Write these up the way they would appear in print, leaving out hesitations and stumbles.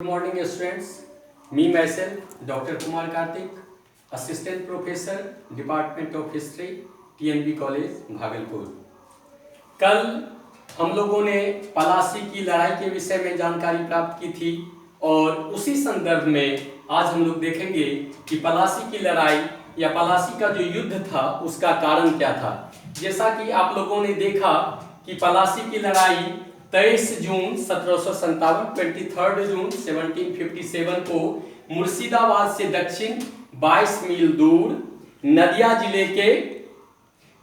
Good morning students. Me myself Dr. Kumar Karthik, Assistant Professor, Department of History, TNB College, Bhagalpur. कल हम लोगों ने पलासी की लड़ाई के विषय में जानकारी प्राप्त की थी और उसी संदर्भ में आज हम लोग देखेंगे कि पलासी की लड़ाई या पलासी का जो युद्ध था उसका कारण क्या था। जैसा कि आप लोगों ने देखा कि पलासी की लड़ाई 23 जून 1757 23 जून 1757 को मुर्शिदाबाद से दक्षिण 22 मील दूर नदिया जिले के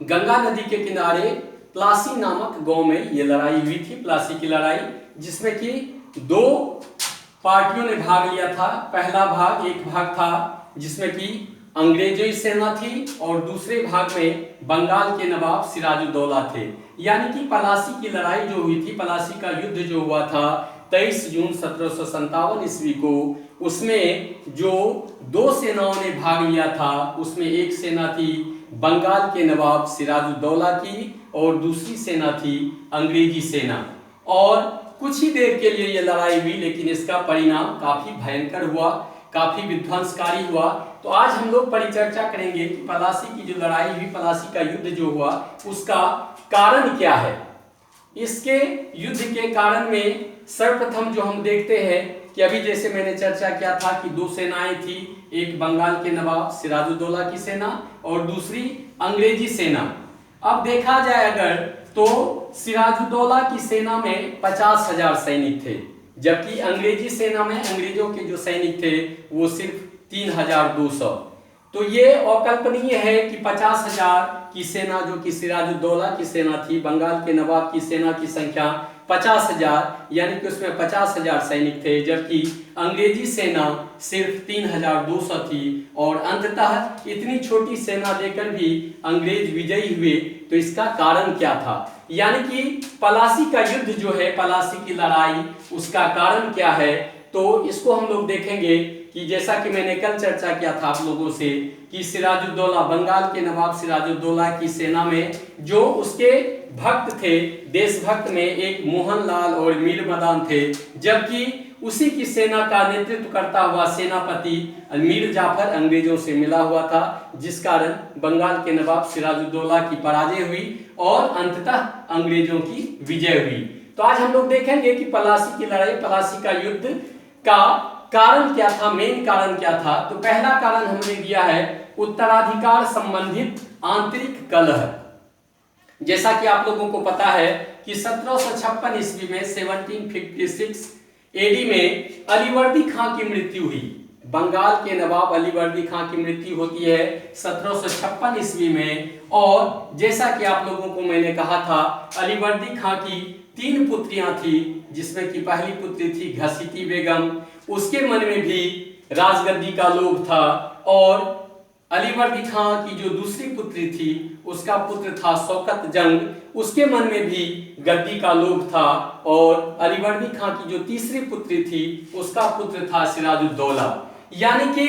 गंगा नदी के किनारे प्लासी नामक गांव में ये लड़ाई हुई थी। प्लासी की लड़ाई जिसमें कि दो पार्टियों ने भाग लिया था। पहला भाग एक भाग था जिसमें कि अंग्रेजी सेना थी और दूसरे भाग में बंगाल के नवाब सिराजुद्दौला थे। यानी कि पलासी की लड़ाई जो हुई थी, पलासी का युद्ध जो हुआ था 23 जून 1757 ईस्वी को, उसमें जो दो सेनाओं ने भाग लिया था उसमें एक सेना थी बंगाल के नवाब सिराजुद्दौला की और दूसरी सेना थी अंग्रेजी सेना। और कुछ ही देर के लिए यह लड़ाई हुई, लेकिन इसका परिणाम काफी भयंकर हुआ, काफी विध्वंसकारी हुआ। तो आज हम लोग परिचर्चा करेंगे कि पलासी की जो लड़ाई हुई, पलासी का युद्ध जो हुआ, उसका कारण क्या है। इसके युद्ध के कारण में सर्वप्रथम जो हम देखते हैं कि अभी जैसे मैंने चर्चा किया था कि दो सेनाएं थी, एक बंगाल के नवाब सिराजुद्दौला की सेना और दूसरी अंग्रेजी सेना। अब देखा जाए अगर तो सिराजुद्दौला की सेना में 50,000 सैनिक थे, जबकि अंग्रेजी सेना में अंग्रेजों के जो सैनिक थे वो सिर्फ 3,200। तो ये अकल्पनीय है कि 50,000 की सेना जो कि सिराजुद्दौला की सेना थी, बंगाल के नवाब की सेना की संख्या 50,000, यानी कि उसमें 50,000 सैनिक थे, जबकि अंग्रेजी सेना सिर्फ 3,200 थी। और अंततः इतनी छोटी सेना देकर भी अंग्रेज विजयी हुए। तो इसका कारण क्या था, यानी कि पलासी का युद्ध जो है, पलासी की लड़ाई, उसका कारण क्या है। तो इसको हम लोग देखेंगे कि जैसा कि मैंने कल चर्चा किया था आप लोगों से कि सिराजुद्दौला, बंगाल के नवाब सिराजुद्दौला की सेना में जो उसके भक्त थे, देशभक्त में एक मोहनलाल और मीर मदान थे, जबकि उसी की सेना का नेतृत्व करता हुआ सेनापति मीर जाफर अंग्रेजों से मिला हुआ था, जिस कारण बंगाल के नवाब सिराजुद्दौला की पराजय हुई और अंततः अंग्रेजों की विजय हुई। तो आज हम लोग देखेंगे कि पलासी की लड़ाई, पलासी का युद्ध का कारण क्या था, मेन कारण क्या था। तो पहला कारण हमने दिया है उत्तराधिकार संबंधित आंतरिक कलह। जैसा कि आप लोगों को पता है कि 1756 ईस्वी में 1756 एडी में अलीवर्दी खां की मृत्यु हुई। बंगाल के नवाब अलीवर्दी खां की मृत्यु होती है 1756 ईस्वी में। और जैसा कि आप लोगों को मैंने कहा था, अलीवर्दी खां की 3 पुत्रियां थी, जिसमें कि पहली पुत्री थी घसीटी बेगम, उसके मन में भी राजगद्दी का लोभ था। और अलीवर्दी खां की जो दूसरी पुत्री थी, उसका पुत्र था शौकत जंग, उसके मन में भी गद्दी का लोभ था। और अलीवर्दी खां की जो तीसरी पुत्री थी, उसका पुत्र था सिराजुद्दौला। यानी कि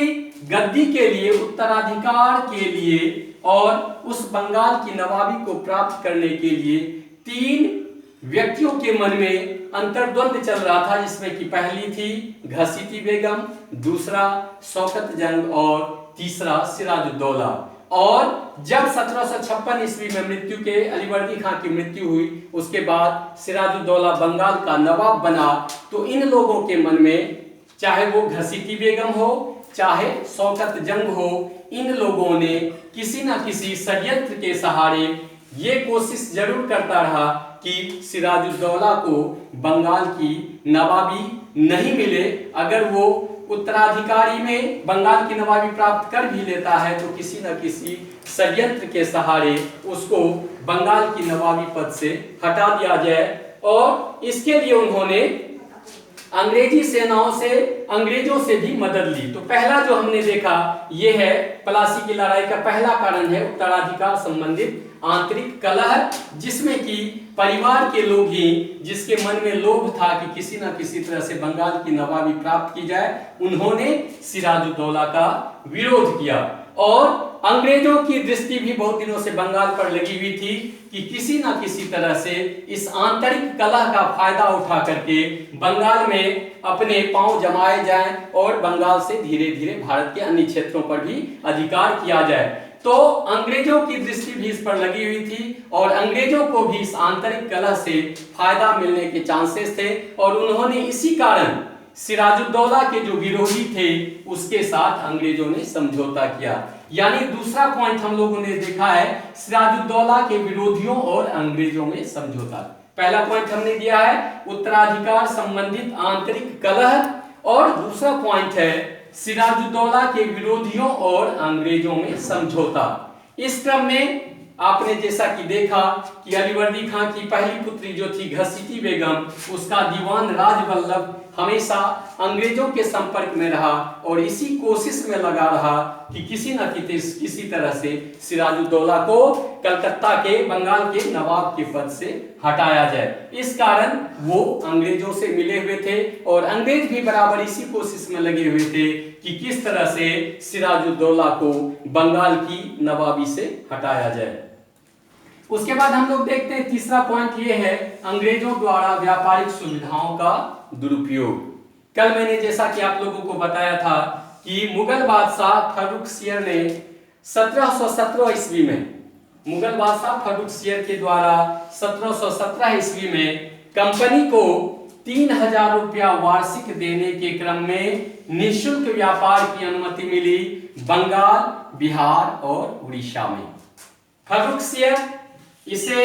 गद्दी के लिए, उत्तराधिकार के लिए और उस बंगाल की नवाबी को प्राप्त करने के लिए 3 व्यक्तियों के मन में अंतर्द्वंद चल रहा था, जिसमें कि पहली थी घसीटी बेगम, दूसरा शौकत जंग और तीसरा सिराजुद्दौला। और जब 1756 ईस्वी में मृत्यु के अलीवर्दी खां की मृत्यु हुई, उसके बाद सिराजुद्दौला बंगाल का नवाब बना, तो इन लोगों के मन में, चाहे वो घसीटी बेगम हो चाहे शौकत जंग हो, इन लोगों ने किसी न किसी षड्यंत्र के सहारे ये कोशिश जरूर करता रहा कि सिराजुद्दौला को बंगाल की नवाबी नहीं मिले। अगर वो उत्तराधिकारी में बंगाल की नवाबी प्राप्त कर भी लेता है तो किसी न किसी षड्यंत्र के सहारे उसको बंगाल की नवाबी पद से हटा दिया जाए। और इसके लिए उन्होंने अंग्रेजी सेनाओं से, अंग्रेजों से भी मदद ली। तो पहला जो हमने देखा ये है पलासी की लड़ाई का पहला कारण है उत्तराधिकार संबंधित आंतरिक कलह, जिसमें कि परिवार के लोग ही, जिसके मन में लोभ था कि किसी न किसी तरह से बंगाल की नवाबी प्राप्त की जाए, उन्होंने सिराजुद्दौला का विरोध किया। और अंग्रेजों की दृष्टि भी बहुत दिनों से बंगाल पर लगी हुई थी कि किसी ना किसी तरह से इस आंतरिक कलह का फायदा उठा करके बंगाल में अपने पांव जमाए जाएं और बंगाल से धीरे धीरे भारत के अन्य क्षेत्रों पर भी अधिकार किया जाए। तो अंग्रेजों की दृष्टि भी इस पर लगी हुई थी और अंग्रेजों को भी इस आंतरिक कलह से फायदा मिलने के चांसेस थे और उन्होंने इसी कारण सिराजुद्दौला के जो विरोधी थे उसके साथ अंग्रेजों ने समझौता किया। यानी दूसरा पॉइंट हम लोगों ने देखा है सिराजुद्दौला के विरोधियों और अंग्रेजों में समझौता। पहला पॉइंट हमने दिया है उत्तराधिकार संबंधित आंतरिक कलह और दूसरा पॉइंट है सिराजुद्दौला के विरोधियों और अंग्रेजों में समझौता। इस क्रम में आपने जैसा कि देखा कि अलीवर्दी खां की पहली पुत्री जो थी घसीटी बेगम, उसका दीवान राजवल्लभ हमेशा अंग्रेजों के संपर्क में रहा और इसी कोशिश में लगा रहा कि किसी न किसी तरह से सिराजुद्दौला को कलकत्ता के बंगाल के नवाब के पद से हटाया जाए। इस कारण वो अंग्रेजों से मिले हुए थे और अंग्रेज भी बराबर इसी कोशिश में लगे हुए थे कि किस तरह से सिराजुद्दौला को बंगाल की नवाबी से हटाया जाए। उसके बाद हम लोग देखते हैं तीसरा पॉइंट ये है अंग्रेजों द्वारा व्यापारिक सुविधाओं का दुरुपयोग। कल मैंने जैसा कि आप लोगों को बताया था कि मुगल बादशाह फर्रुखसियर ने 1717 ईस्वी में मुगल बादशाह फर्रुखसियर के द्वारा 1717 ईस्वी में कंपनी को 3000 रुपया वार्षिक देने के क्रम में निःशुल्क व्यापार की अनुमति मिली बंगाल, बिहार और उड़ीसा में। फर्रुखसियर इसे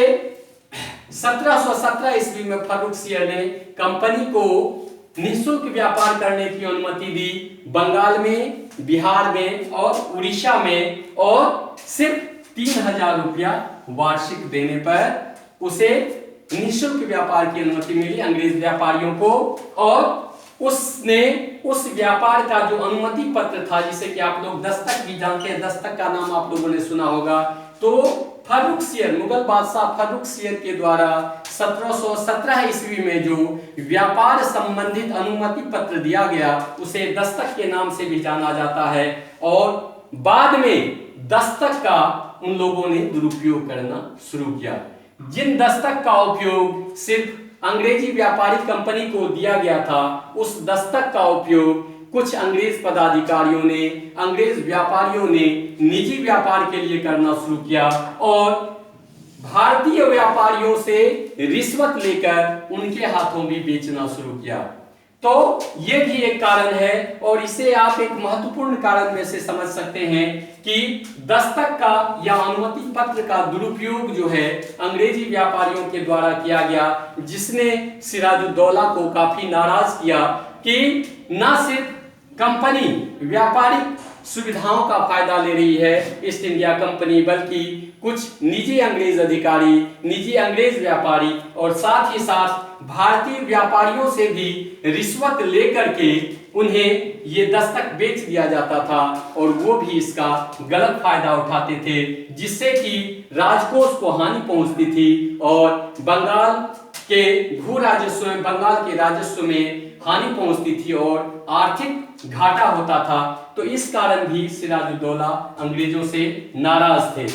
1717 ईस्वी में फर्रुखसियर ने कंपनी को निःशुल्क व्यापार करने की अनुमति दी बंगाल में, बिहार में और उड़ीसा में और सिर्फ 3000 रुपया वार्षिक देने पर उसे निःशुल्क व्यापार की अनुमति मिली अंग्रेज व्यापारियों को। और उसने उस व्यापार का जो अनुमति पत्र था जिसे कि आप लोग दस्तक भी जानते हैं, दस्तक का नाम आप लोगों ने सुना होगा, तो फर्रुखसियर मुगल बादशाह फर्रुखसियर के द्वारा 1717 ईस्वी में जो व्यापार संबंधित अनुमति पत्र दिया गया उसे दस्तक के नाम से भी जाना जाता है। और बाद में दस्तक का उन लोगों ने दुरुपयोग करना शुरू किया। जिन दस्तक का उपयोग सिर्फ अंग्रेजी व्यापारिक कंपनी को दिया गया था उस दस्तक का उपयोग कुछ अंग्रेज पदाधिकारियों ने, अंग्रेज व्यापारियों ने निजी व्यापार के लिए करना शुरू किया और भारतीय व्यापारियों से रिश्वत लेकर उनके हाथों भी बेचना शुरू किया। तो ये भी एक कारण है और इसे आप एक महत्वपूर्ण कारण में से समझ सकते हैं कि दस्तक का या अनुमति पत्र का दुरुपयोग जो है अंग्रेजी व्यापारियों के द्वारा किया गया, जिसने सिराजुद्दौला को काफी नाराज किया कि न सिर्फ कंपनी व्यापारिक सुविधाओं का फायदा ले रही है ईस्ट इंडिया कंपनी, बल्कि कुछ निजी अंग्रेज अधिकारी, निजी अंग्रेज व्यापारी और साथ ही साथ भारतीय व्यापारियों से भी रिश्वत लेकर के उन्हें ये दस्तक बेच दिया जाता था और वो भी इसका गलत फायदा उठाते थे, जिससे कि राजकोष को हानि पहुंचती थी और बंगाल के भू राजस्व में, बंगाल के राजस्व में हानि पहुंचती थी और आर्थिक घाटा होता था। तो इस कारण भी सिराजुद्दौला अंग्रेजों से नाराज थे।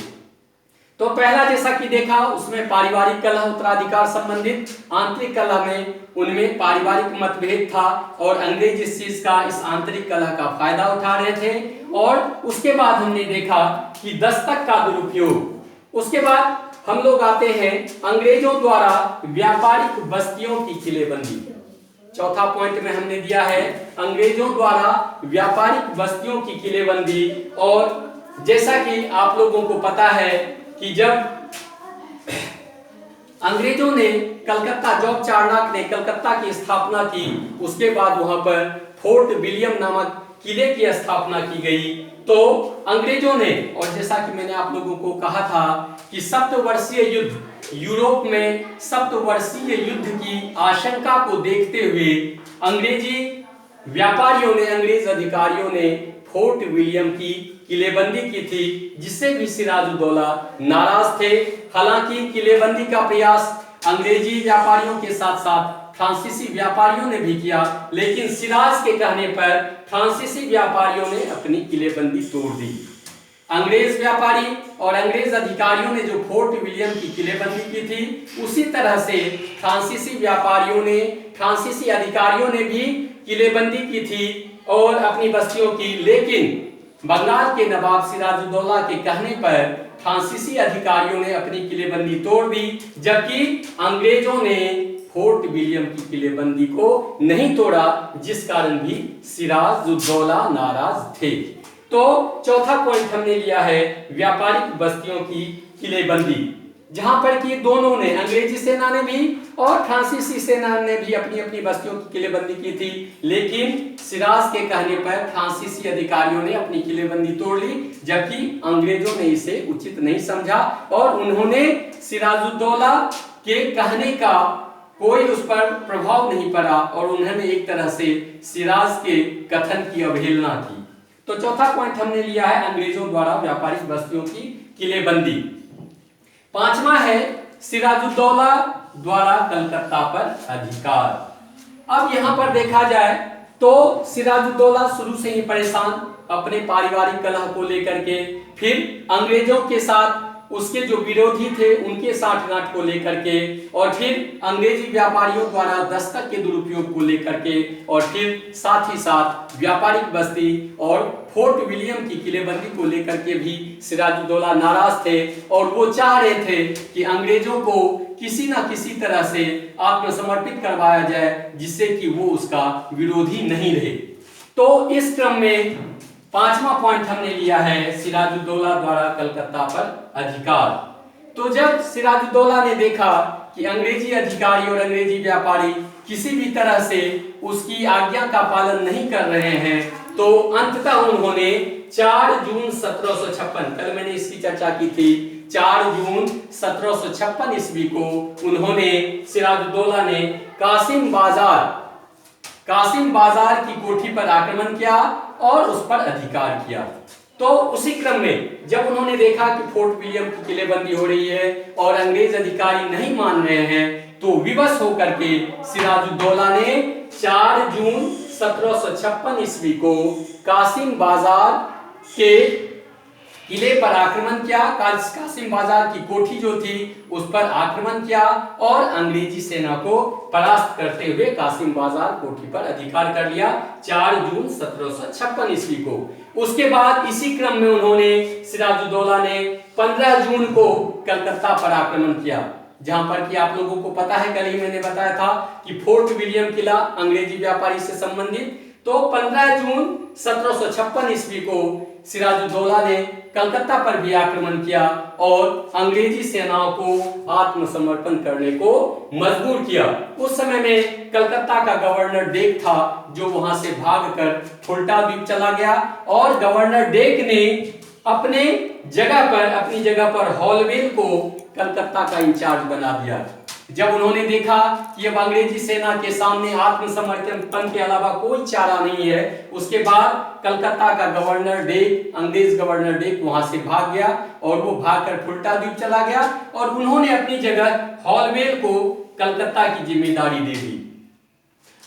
तो पहला जैसा कि देखा उसमें पारिवारिक कलह, उत्तराधिकार संबंधित आंतरिक कलह में उनमें पारिवारिक मतभेद था और अंग्रेज इस चीज का, इस आंतरिक कलह का फायदा उठा रहे थे। और उसके बाद हमने देखा कि दस्तक का दुरुपयोग। उसके बाद हम लोग आते हैं अंग्रेजों द्वारा व्यापारिक बस्तियों की किलेबंदी। चौथा पॉइंट में हमने दिया है अंग्रेजों द्वारा व्यापारिक बस्तियों की किलेबंदी। और जैसा कि आप लोगों को पता है कि जब अंग्रेजों ने कलकत्ता, जॉर्ज चार्नक ने कलकत्ता की स्थापना की, उसके बाद वहां पर फोर्ट विलियम नामक किले की स्थापना की गई। तो अंग्रेजों ने, और जैसा कि मैंने आप लोगों को कहा था कि सप्तवर्षीय युद्ध, यूरोप में सप्तवर्षीय युद्ध की आशंका को देखते हुए अंग्रेजी व्यापारियों ने, अंग्रेज अधिकारियों ने फोर्ट विलियम की किलेबंदी की थी, जिससे भी सिराजुद्दौला नाराज थे। हालांकि किलेबंदी का प्रयास अंग्रेजी व्यापारियों के साथ साथ फ्रांसीसी व्यापारियों ने भी किया, लेकिन सिराज के कहने पर फ्रांसीसी व्यापारियों ने अपनी किलेबंदी तोड़ दी। अंग्रेज व्यापारी और अंग्रेज अधिकारियों ने जो फोर्ट विलियम की किलेबंदी की थी, उसी तरह से फ्रांसीसी व्यापारियों ने, फ्रांसीसी अधिकारियों ने भी किलेबंदी की थी और अपनी बस्तियों की। लेकिन बंगाल के नवाब सिराजुद्दौला के कहने पर फ्रांसीसी अधिकारियों ने अपनी किलेबंदी तोड़ दी, जबकि अंग्रेजों ने फोर्ट विलियम की किलेबंदी को नहीं तोड़ा, जिस कारण भी सिराजुद्दौला नाराज थे। तो चौथा पॉइंट हमने लिया है व्यापारिक बस्तियों की किलेबंदी, जहां पर कि दोनों ने, अंग्रेजी सेना ने भी और फ्रांसीसी सेना ने भी अपनी अपनी बस्तियों की किलेबंदी की थी। लेकिन सिराज के कहने पर फ्रांसीसी अधिकारियों ने अपनी किलेबंदी तोड़ ली, जबकि अंग्रेजों ने इसे उचित नहीं समझा और उन्होंने सिराजुद्दौला के कहने का कोई उस पर प्रभाव नहीं पड़ा और उन्होंने एक तरह से सिराज के कथन की अवहेलना की। तो चौथा पॉइंट हमने लिया है अंग्रेजों द्वारा व्यापारिक बस्तियों की किलेबंदी। पांचवा है सिराजुद्दौला द्वारा कलकत्ता पर अधिकार। अब यहां पर देखा जाए तो सिराजुद्दौला शुरू से ही परेशान, अपने पारिवारिक कलह को लेकर के, फिर अंग्रेजों के साथ उसके जो विरोधी थे उनके साठगांठ को लेकर के, और फिर अंग्रेजी व्यापारियों द्वारा दस्तक के दुरुपयोग को लेकर के, और फिर साथ ही साथ व्यापारिक बस्ती और फोर्ट विलियम की किलेबंदी को लेकर के भी सिराजुद्दौला नाराज थे और वो चाह रहे थे कि अंग्रेजों को किसी ना किसी तरह से आत्मसमर्पित करवाया जाए, जिससे कि वो उसका विरोधी नहीं रहे। तो इस क्रम में पांचवा पॉइंट हमने लिया है सिराजुद्दौला द्वारा कलकत्ता पर अधिकार। तो जब सिराजुद्दौला ने देखा कि अंग्रेजी अधिकारी और अंग्रेजी व्यापारी किसी भी तरह से उसकी आज्ञा का पालन नहीं कर रहे हैं, तो अंततः उन्होंने 4 जून 1756, कल मैंने इसकी चर्चा की थी, 4 जून 1756 ईस्वी को उन्होंने, सिराजुद्दौला ने कासिम बाजार की कोठी पर आक्रमण किया और उस पर अधिकार किया। तो उसी क्रम में जब उन्होंने देखा कि फोर्ट विलियम की किलेबंदी हो रही है और अंग्रेज अधिकारी नहीं मान रहे हैं, तो विवश होकर के सिराजुद्दौला ने 4 जून 1756 ईस्वी को कासिम बाजार के किले पर आक्रमण किया। कासिम बाजार की कोठी जो थी उस पर आक्रमण किया और अंग्रेजी सेना को परास्त करते हुए कासिम बाजार कोठी पर अधिकार कर लिया 4 जून 1756 ईस्वी को। उसके बाद इसी क्रम में उन्होंने, सिराजुद्दौला ने 15 जून को कलकत्ता पर आक्रमण किया, जहां पर कि आप लोगों को पता है, कल ही मैंने बताया था कि फोर्ट विलियम किला अंग्रेजी व्यापारी से संबंधित। तो 15 जून 1756 ईस्वी को सिराजुद्दौला ने कलकत्ता पर भी आक्रमण किया और अंग्रेजी सेनाओं को आत्मसमर्पण करने को मजबूर किया। उस समय में कलकत्ता का गवर्नर डेक था, जो वहां से भागकर फुल्टा द्वीप चला गया और गवर्नर डेक ने अपनी जगह पर हॉलवेल को कलकत्ता का इंचार्ज बना दिया। जब उन्होंने देखा कि अब अंग्रेजी सेना के सामने आत्मसमर्पण के अलावा कोई चारा नहीं है, उसके बाद कलकत्ता का गवर्नर डेक, अंग्रेज गवर्नर डेक वहां से भाग गया और वो भागकर फुल्टा द्वीप चला गया और उन्होंने अपनी जगह हॉलवेल को कलकत्ता की जिम्मेदारी दे दी।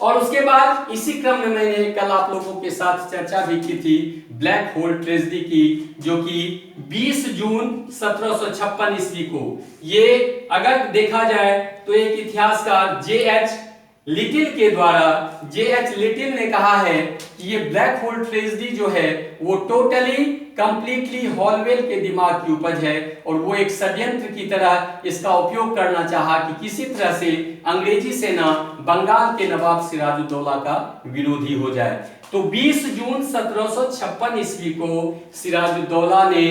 और उसके बाद इसी क्रम में मैंने कल आप लोगों के साथ चर्चा भी की थी ब्लैक होल ट्रेजेडी की, जो कि 20 जून 1756 ईस्वी को, ये अगर देखा जाए तो एक इतिहासकार J.H. लिटिल के द्वारा, J.H. लिटिल ने कहा है कि ये ब्लैक होल ट्रेजेडी जो है वो टोटली कंप्लीटली हॉलवेल के दिमाग की उपज है और वो एक षड्यंत्र की तरह इसका उपयोग करना चाहा कि किसी तरह से अंग्रेजी सेना बंगाल के नवाब सिराजुद्दौला का विरोधी हो जाए। तो 20 जून 1756 ईस्वी को सिराजुद्दौला ने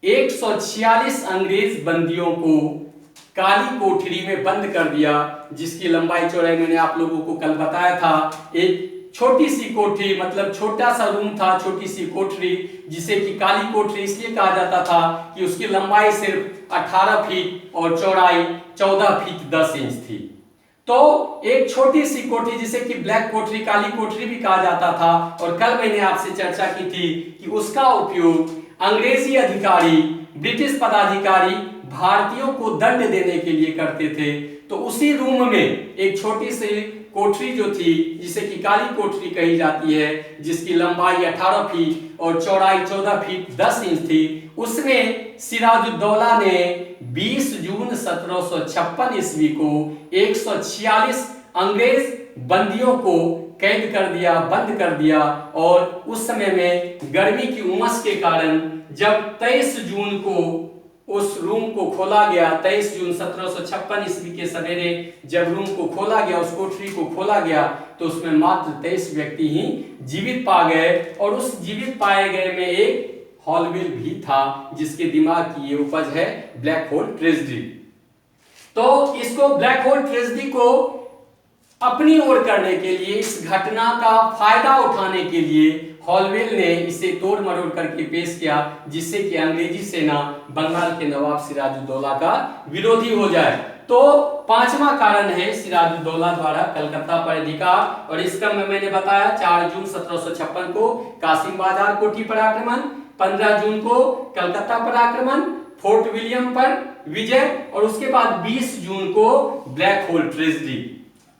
146 अंग्रेज बंदियों को काली कोठरी में बंद कर दिया, जिसकी लंबाई चौड़ाई मैंने आप लोगों को कल बताया था। एक छोटी सी कोठरी, मतलब छोटा सा रूम था, छोटी सी कोठरी, जिसे कि काली कोठरी इसलिए कहा जाता था कि उसकी लंबाई सिर्फ 18 फीट और चौड़ाई 14 फीट 10 इंच थी। तो एक छोटी सी कोठरी जिसे कि ब्लैक कोठरी, काली कोठरी भी कहा जाता था। और कल मैंने आपसे चर्चा की थी कि उसका उपयोग अंग्रेजी अधिकारी, ब्रिटिश पदाधिकारी भारतीयों को दंड देने के लिए करते थे। तो उसी रूम में एक छोटी सी कोठरी जो थी, जिसे कि काली कोठरी कही जाती है, जिसकी लंबाई 18 फीट और चौड़ाई 14 फीट 10 इंच थी, उसमें सिराजुद्दौला ने 20 जून 1756 ईस्वी को 146 अंग्रेज बंदियों को कैद कर दिया, बंद कर दिया। और उस समय में गर्मी की उमस के कारण जब 23 जून को उस रूम को खोला गया, 23 जून 1756 ईस्वी के सवेरे जब रूम को खोला गया, उस कोठरी को खोला गया, तो उसमें मात्र 23 व्यक्ति ही जीवित पा गए। और उस जीवित पाए गए में एक हॉलविल भी था, जिसके दिमाग की ये उपज है ब्लैक होल ट्रेजेडी। तो इसको ब्लैक होल ट्रेजेडी को अपनी ओर करने के लिए, इस घटना का फायदा उठाने के लिए हॉलवेल ने इसे तोड़ मरोड़ करके पेश किया, जिससे कि अंग्रेजी सेना बंगाल के नवाब सिराजुद्दौला का विरोधी हो जाए। तो पांचवा कारण है सिराजुद्दौला द्वारा कलकत्ता पर अधिकार। और इसका मैंने बताया 4 जून 1756 को कासिम बाजार कोठी पर आक्रमण, 15 जून को कलकत्ता पर आक्रमण, फोर्ट विलियम पर विजय, और उसके बाद 20 जून को ब्लैक होल ट्रेजेडी।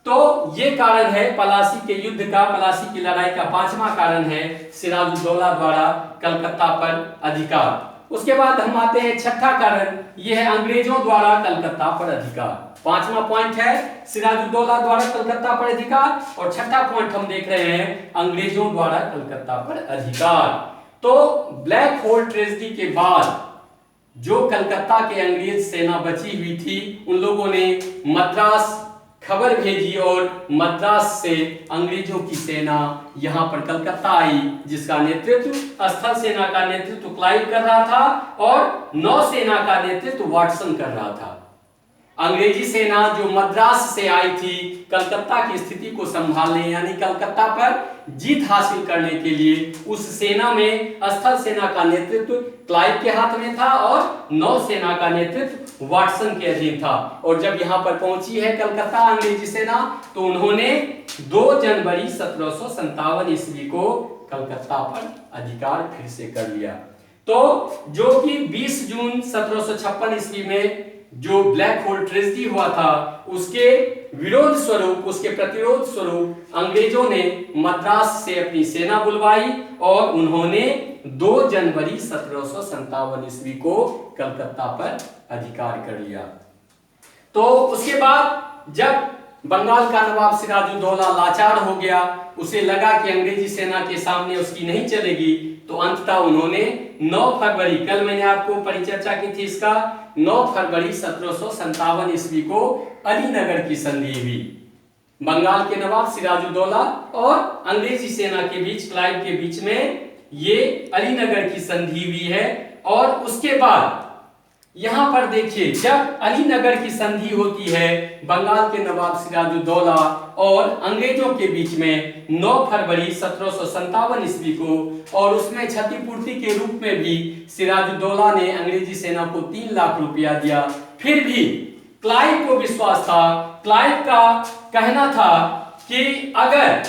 तो ये कारण है पलासी के युद्ध का, पलासी की लड़ाई का पांचवा कारण है सिराजुद्दौला द्वारा कलकत्ता पर अधिकार। उसके बाद हम आते हैं छठा कारण, ये है अंग्रेजों द्वारा कलकत्ता पर अधिकार। पांचवा पॉइंट है सिराजुद्दौला द्वारा कलकत्ता पर अधिकार, और छठा पॉइंट हम देख रहे हैं अंग्रेजों द्वारा कलकत्ता पर अधिकार। तो ब्लैक होल ट्रेजेडी के बाद जो कलकत्ता के अंग्रेज सेना बची हुई थी, उन लोगों ने मद्रास खबर भेजी, और मद्रास से अंग्रेजों की सेना यहां पर कलकत्ता आई, जिसका नेतृत्व स्थल सेना का नेतृत्व क्लाइव कर रहा था और नौसेना का नेतृत्व वाटसन कर रहा था। अंग्रेजी सेना जो मद्रास से आई थी कलकत्ता की स्थिति को संभालने, यानी कलकत्ता पर जीत हासिल करने के लिए, उस सेना में स्थल सेना का नेतृत्व क्लाइव के हाथ में था और नौसेना का नेतृत्व वाटसन के अधीन था। और जब यहां पर पहुंची है कलकत्ता अंग्रेजी सेना, तो उन्होंने 2 जनवरी 1757 ईस्वी को कलकत्ता पर अधिकार फिर से कर लिया। तो जो कि 20 जून 1756 ईस्वी में जो ब्लैक होल ट्रेजेडी हुआ था, उसके विरोध स्वरूप, उसके प्रतिरोध स्वरूप अंग्रेजों ने मद्रास से अपनी सेना बुलवाई, और उन्होंने 2 जनवरी 1757 ईस्वी को कलकत्ता पर अधिकार कर लिया। तो उसके बाद जब बंगाल का नवाब सिराजुद्दौला लाचार हो गया, उसे लगा कि अंग्रेजी सेना के सामने उसकी नहीं चलेगी, तो अंततः उन्होंने 9 फरवरी, कल मैंने आपको परिचर्चा की थी इसका, 9 फरवरी 1757 ईस्वी को अलीनगर की संधि हुई। बंगाल के नवाब सिराजुद्दौला और अंग्रेजी सेना के बीच, क्लाइव के बीच में ये अलीनगर की संधि हुई है। और उसके बाद यहां पर देखिए, जब अलीनगर की संधि होती है बंगाल के नवाब सिराजुद्दौला और अंग्रेजों के बीच में 9 फरवरी 1757 ईस्वी को, और उसमें क्षतिपूर्ति के रूप में भी सिराजुद्दौला ने अंग्रेजी सेना को 3 लाख रुपया दिया। फिर भी क्लाइव को विश्वास था, क्लाइव का कहना था कि अगर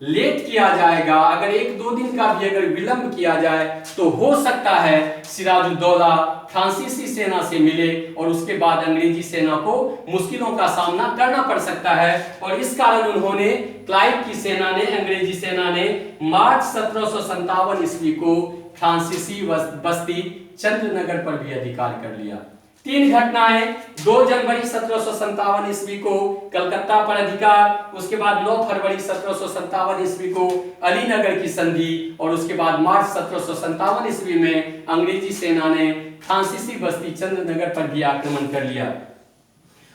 लेट किया जाएगा, अगर 1-2 दिन का भी अगर विलंब किया जाए, तो हो सकता है सिराजुद्दौला फ्रांसीसी सेना से मिले और उसके बाद अंग्रेजी सेना को मुश्किलों का सामना करना पड़ सकता है। और इस कारण उन्होंने, क्लाइव की सेना ने, अंग्रेजी सेना ने मार्च 1757 ईस्वी को फ्रांसीसी बस्ती चंद्रनगर पर भी अधिकार कर लिया। 3 घटनाएं, 2 जनवरी 1757 ईस्वी को कलकत्ता पर अधिकार, उसके बाद 9 फरवरी 1757 ईस्वी को अलीनगर की संधि, और उसके बाद मार्च 1757 ईस्वी में अंग्रेजी सेना ने फ्रांसीसी बस्ती चंद्रनगर पर भी आक्रमण कर लिया।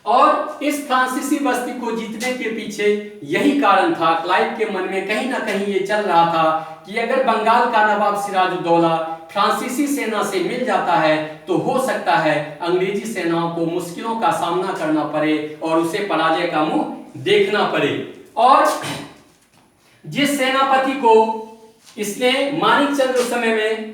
और इस फ्रांसीसी बस्ती को जीतने के पीछे यही कारण था, क्लाइव के मन में कहीं ना कहीं ये चल रहा था कि अगर बंगाल का नवाब सिराजुद्दौला फ्रांसीसी सेना से मिल जाता है, तो हो सकता है अंग्रेजी सेनाओं को मुश्किलों का सामना करना पड़े और उसे पराजय का मुंह देखना पड़े। और जिस सेनापति को इसने, मानिक चंद्र उस समय में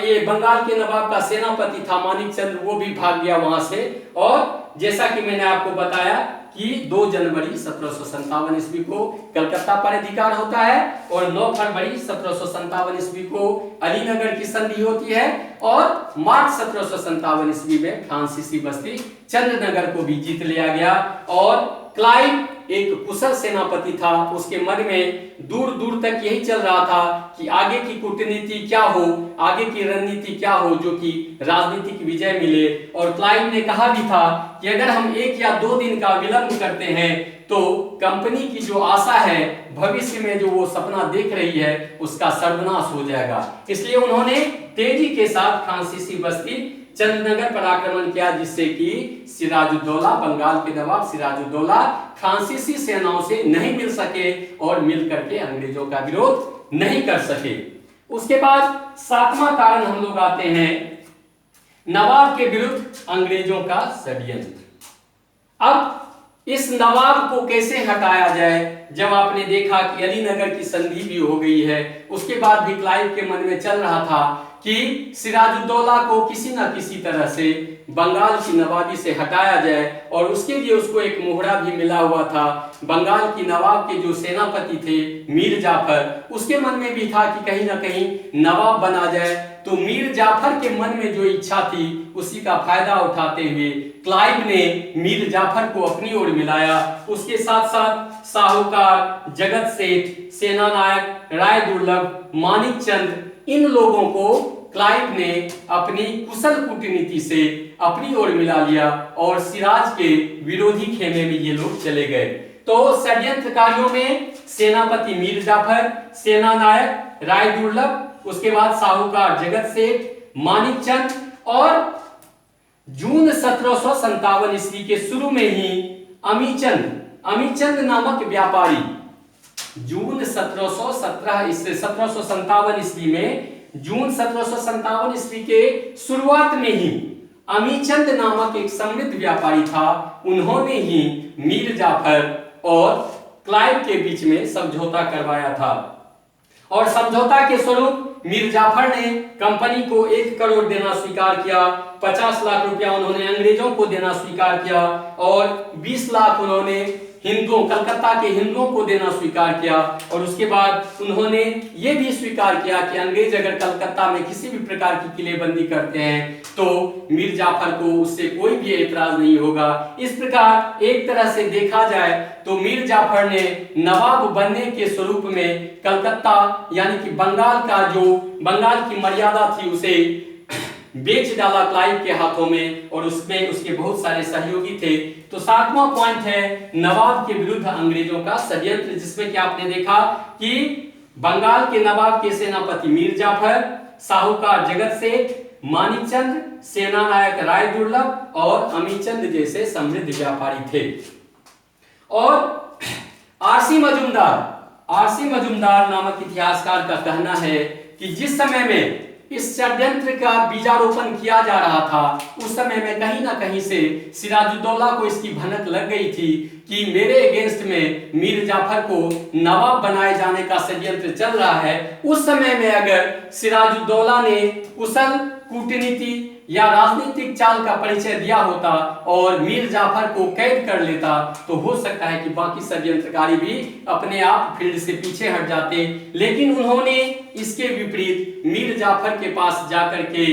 ये बंगाल के नवाब का सेनापति था मानिक चंद्र, वो भी भाग गया वहां से। और जैसा कि मैंने आपको बताया कि 2 जनवरी 1757 ईस्वी को कलकत्ता पर अधिकार होता है, और 9 फरवरी 1757 ईस्वी को अलीनगर की संधि होती है, और मार्च 1757 ईस्वी में फ्रांसीसी बस्ती चंद्रनगर को भी जीत लिया गया। और क्लाइव एक कुशल सेनापति था, उसके मन में दूर दूर तक यही चल रहा था कि आगे की कूटनीति क्या हो, आगे की रणनीति क्या हो जो कि राजनीतिक विजय मिले। और क्लाइव ने कहा भी था कि अगर हम 1 या 2 दिन का विलंब करते हैं तो कंपनी की जो आशा है, भविष्य में जो वो सपना देख रही है, उसका सर्वनाश हो जाएगा। इसलिए उन्होंने तेजी के साथ फ्रांसीसी बस्ती चंदनगर पर आक्रमण किया, जिससे कि सिराजुद्दौला, बंगाल के नवाब सिराजुद्दौला फ्रांसीसी सेनाओं से नहीं मिल सके और मिल करके अंग्रेजों का विरोध नहीं कर सके। उसके बाद 7वां कारण हम लोग आते हैं, नवाब के विरुद्ध अंग्रेजों का षड्यंत्र। अब इस नवाब को कैसे हटाया जाए, जब आपने देखा कि अलीनगर की संधि भी हो गई है, उसके बाद भी क्लाइव के मन में चल रहा था कि सिराजुद्दौला को किसी न किसी तरह से बंगाल की नवाबी से हटाया जाए। और उसके लिए उसको एक मोहरा भी मिला हुआ था। बंगाल की नवाब के जो सेनापति थे मीर जाफर, उसके मन में भी था कि कहीं ना कहीं नवाब बना जाए। तो मीर जाफर के मन में जो इच्छा थी उसी का फायदा उठाते हुए क्लाइव ने मीर जाफर को अपनी ओर मिलाया। उसके साथ साथ साहूकार, जगत सेठ, सेनानायक राय दुर्लभ, मानिक चंद, इन लोगों को क्लाइव ने अपनी कुशल कूटनीति से अपनी ओर मिला लिया और सिराज के विरोधी खेमे में ये लोग चले गए। तो षड्यंत्रकारियों में सेनापति मीर जाफर, सेनानायक राय दुर्लभ, उसके बाद साहूकार जगत सेठ, मानिक चंद, और जून 1757 ईस्वी के शुरू में ही अमीचंद नामक व्यापारी, जून 1757 ईस्वी में, जून 1757 ईस्वी के शुरुआत में ही अमीचंद नामक एक समृद्ध व्यापारी था। उन्होंने ही मीर जाफर और क्लाइव के बीच में समझौता करवाया था। और समझौता के स्वरूप मीर जाफर ने कंपनी को 1 करोड़ देना स्वीकार किया, 50 लाख रुपया उन्होंने अंग्रेजों को देना स्वीकार किया और 20 लाख उन्होंने हिंदुओं, कलकत्ता के हिंदुओं को देना स्वीकार किया। और उसके बाद उन्होंने ये भी स्वीकार किया कि अंग्रेज अगर कलकत्ता में किसी भी प्रकार की किलेबंदी करते हैं तो मीर जाफर को उससे कोई भी ऐतराज नहीं होगा। इस प्रकार एक तरह से देखा जाए तो मीर जाफर ने नवाब बनने के स्वरूप में कलकत्ता यानी कि बंगाल की मर्यादा थी उसे बेच डाला क्लाइव के हाथों में, और उसमें उसके बहुत सारे सहयोगी थे। तो 7वां पॉइंट है नवाब के विरुद्ध अंग्रेजों का षड्यंत्र, जिसमें कि आपने देखा कि बंगाल के नवाब के सेनापति मीर जाफर, साहूकार जगत सेठ, मानिकचंद, सेनानायक राय दुर्लभ और अमीचंद जैसे समृद्ध व्यापारी थे। और आरसी मजूमदार नामक इतिहासकार का कहना है कि जिस समय में इस षड्यंत्र का बीजारोपण किया जा रहा था, उस समय में कहीं ना कहीं से सिराजुद्दौला को इसकी भनक लग गई थी कि मेरे अगेंस्ट में मीर जाफर को नवाब बनाए जाने का षड्यंत्र चल रहा है। उस समय में अगर सिराजुद्दौला ने कुशल कूटनीति या राजनीतिक चाल का परिचय दिया होता और मीर जाफर को कैद कर लेता, तो हो सकता है कि बाकी षड्यंत्रकारी भी अपने आप फील्ड से पीछे हट जाते। लेकिन उन्होंने इसके विपरीत मीर जाफर के पास जाकर के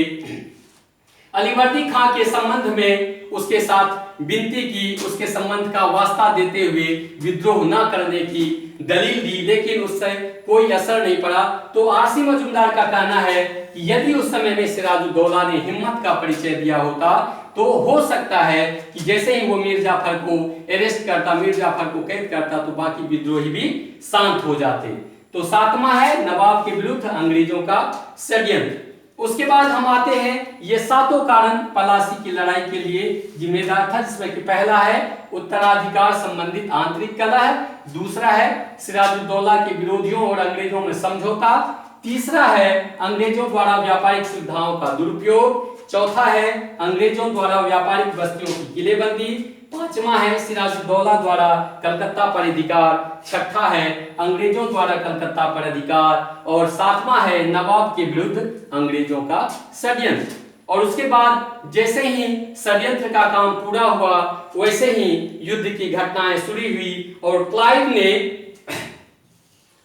अलीवर्दी खां के संबंध में उसके साथ विनती की, उसके संबंध का वास्ता देते हुए विद्रोह न करने की दलील दी, लेकिन उससे कोई असर नहीं पड़ा। तो आरसी मजूमदार का कहना है कि यदि उस समय में सिराजुद्दौला ने हिम्मत का परिचय दिया होता तो हो सकता है कि जैसे ही वो मीर जाफर को अरेस्ट करता, मीर जाफर को कैद करता, तो बाकी विद्रोही भी शांत हो जाते। तो 7वां है नवाब के विरुद्ध अंग्रेजों का षड्यंत्र। उसके बाद हम आते हैं ये 7 कारण पलासी की लड़ाई के लिए जिम्मेदार था, जिसमें कि पहला है उत्तराधिकार संबंधित आंतरिक कलह, दूसरा है सिराजुद्दौला के विरोधियों और अंग्रेजों में समझौता, तीसरा है अंग्रेजों द्वारा व्यापारिक सुविधाओं का दुरुपयोग, चौथा है अंग्रेजों द्वारा व्यापारिक बस्तियों की किलेबंदी, पांचवा है सिराजुद्दौला द्वारा कलकत्ता पर अधिकार, छठा है अंग्रेजों द्वारा कलकत्ता पर अधिकार, और 7वां है नवाब के विरुद्ध अंग्रेजों का षड्यंत्र। और उसके बाद जैसे ही षड्यंत्र का काम पूरा हुआ वैसे ही युद्ध की घटनाएं शुरू हुई और क्लाइव ने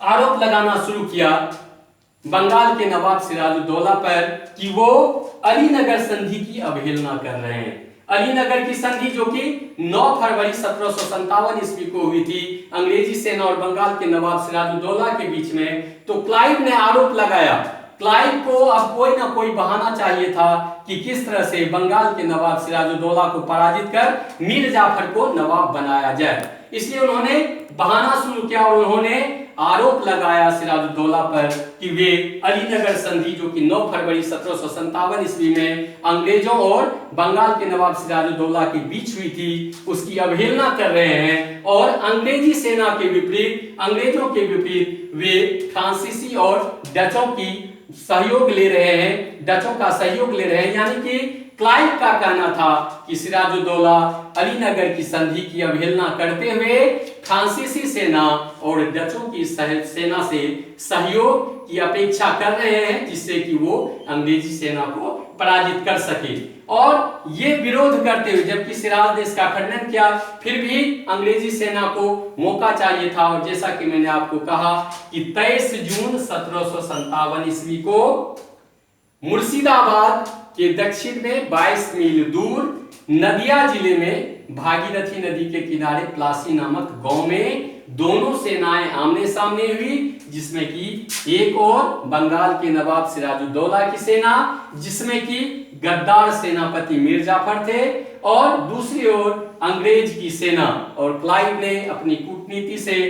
आरोप लगाना शुरू किया बंगाल के नवाब सिराजुद्दौला पर कि वो अलीनगर संधि की अवहेलना कर रहे हैं। अलीनगर की संधि जो कि 9 फरवरी 1757 ईस्वी को हुई थी अंग्रेजी सेना और बंगाल के नवाब सिराजुद्दौला के बीच में, तो क्लाइव ने आरोप लगाया, क्लाइव को अब कोई ना कोई बहाना चाहिए था कि किस तरह से बंगाल के नवाब सिराजुद्दौला को पराजित कर मीर जाफर को नवाब बनाया जाए। इसलिए उन्होंने बहाना शुरू किया और उन्होंने आरोप लगाया सिराजुद्दौला पर कि वे अलीनगर संधि जो कि 9 फरवरी 1757 ईस्वी में अंग्रेजों और बंगाल के नवाब सिराजुद्दौला के बीच हुई थी, उसकी अवहेलना कर रहे हैं और अंग्रेजी सेना के विपरीत, अंग्रेजों के विपरीत वे फ्रांसीसी और डचों की सहयोग ले रहे हैं, डचों का सहयोग ले रहे हैं। यानी कि क्लाइव का कहना था कि सिराजुद्दौला अलीनगर की संधि की अवहेलना करते हुए फ्रांसीसी सेना और डचों की सेना से सहयोग की अपेक्षा कर रहे हैं, जिससे कि वो अंग्रेजी सेना को पराजित कर सके। और ये विरोध करते हुए, जबकि सिराज ने इसका खंडन किया, फिर भी अंग्रेजी सेना को मौका चाहिए था। और जैसा कि मैंने आपको कहा कि 23 जून 1757 ईस्वी को मुर्शिदाबाद के दक्षिण में 22 मील दूर नदिया जिले में भागीरथी नदी के किनारे प्लासी नामक गांव में दोनों सेनाएं आमने सामने हुई, जिसमें कि एक और बंगाल के नवाब सिराजुद्दौला की सेना, जिसमें कि गद्दार सेनापति मीर जाफर थे, और दूसरी ओर अंग्रेज की सेना। और क्लाइव ने अपनी कूटनीति से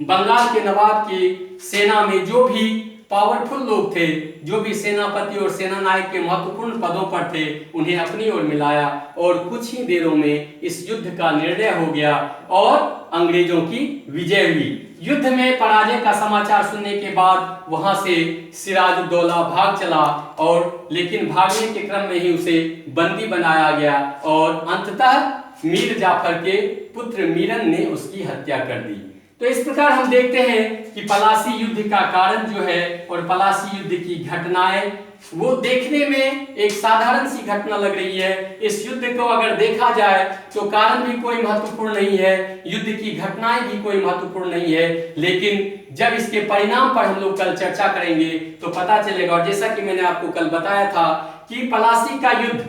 बंगाल के नवाब की सेना में जो भी पावरफुल लोग थे, जो भी सेनापति और सेना नायक के महत्वपूर्ण पदों पर थे, उन्हें अपनी ओर मिलाया और कुछ ही देरों में इस युद्ध का निर्णय हो गया और अंग्रेजों की विजय हुई। युद्ध में पराजय का समाचार सुनने के बाद वहां से सिराजुद्दौला भाग चला, और लेकिन भागने के क्रम में ही उसे बंदी बनाया गया और अंततः मीर जाफर के पुत्र मीरन ने उसकी हत्या कर दी। तो इस प्रकार हम देखते हैं कि पलासी युद्ध का कारण जो है और पलासी युद्ध की घटनाएं, वो देखने में एक साधारण सी घटना लग रही है। इस युद्ध को अगर देखा जाए तो कारण भी कोई महत्वपूर्ण नहीं है, युद्ध की घटनाएं भी कोई महत्वपूर्ण नहीं है, लेकिन जब इसके परिणाम पर हम लोग कल चर्चा करेंगे तो पता चलेगा। और जैसा कि मैंने आपको कल बताया था कि पलासी का युद्ध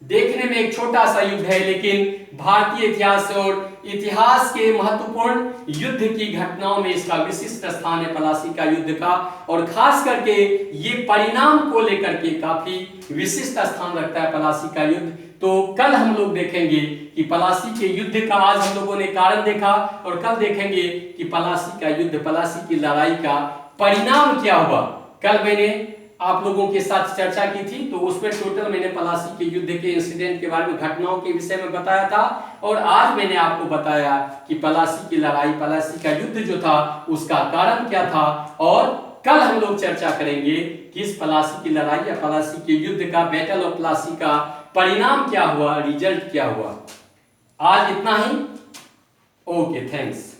देखने में एक छोटा सा युद्ध है, लेकिन भारतीय इतिहास और इतिहास के महत्वपूर्ण युद्ध की घटनाओं में इसका विशिष्ट स्थान है पलासी का युद्ध का, और खास करके ये परिणाम को लेकर के काफी विशिष्ट स्थान रखता है पलासी का युद्ध। तो कल हम लोग देखेंगे कि पलासी के युद्ध का, आज हम लोगों ने कारण देखा, और कल देखेंगे कि पलासी का युद्ध, पलासी की लड़ाई का परिणाम क्या हुआ। कल मैंने आप लोगों के साथ चर्चा की थी, तो उसमें टोटल मैंने पलासी के युद्ध के इंसिडेंट के बारे में, घटनाओं के विषय में बताया था, और आज मैंने आपको बताया कि पलासी की लड़ाई, पलासी का युद्ध जो था उसका कारण क्या था। और कल हम लोग चर्चा करेंगे कि इस पलासी की लड़ाई या पलासी के युद्ध का, बैटल ऑफ प्लासी का परिणाम क्या हुआ, रिजल्ट क्या हुआ। आज इतना ही। Okay, thanks.